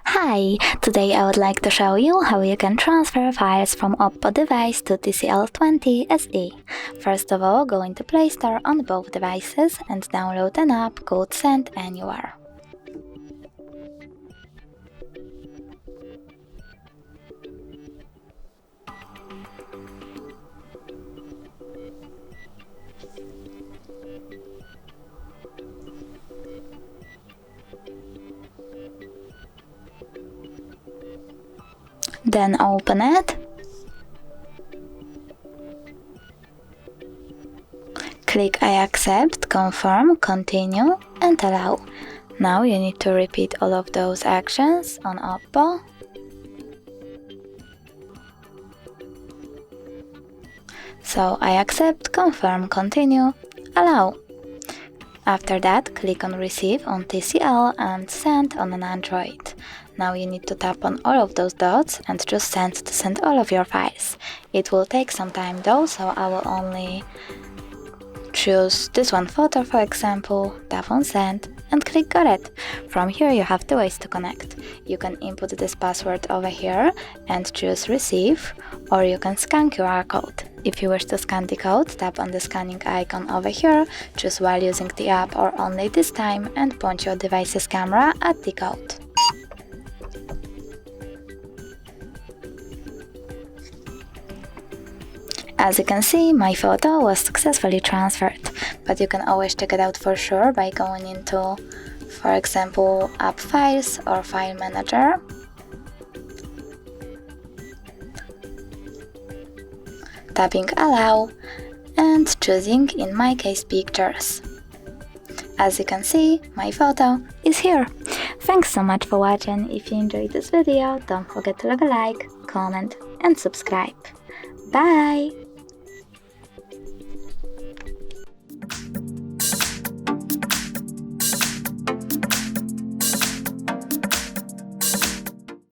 Hi! Today I would like to show you how you can transfer files from Oppo device to TCL 20 SE. First of all, go into Play Store on both devices and download an app called Send Anywhere. Then open it. Click I accept, confirm, continue and allow. Now you need to repeat all of those actions on Oppo. So I accept, confirm, continue, allow. After that, click on Receive on TCL and Send on an Android. Now you need to tap on all of those dots and choose Send to send all of your files. It will take some time though, so I will only choose this one photo for example, tap on Send and click Got it. From here you have two ways to connect. You can input this password over here and choose Receive, or you can scan QR code. If you wish to scan the code, tap on the scanning icon over here, choose while using the app or only this time and point your device's camera at the code. As you can see, my photo was successfully transferred, but you can always check it out for sure by going into, for example, App Files or File Manager. Tapping Allow and choosing, in my case, Pictures. As you can see, my photo is here. Thanks so much for watching. If you enjoyed this video, don't forget to leave a like, comment and subscribe. Bye!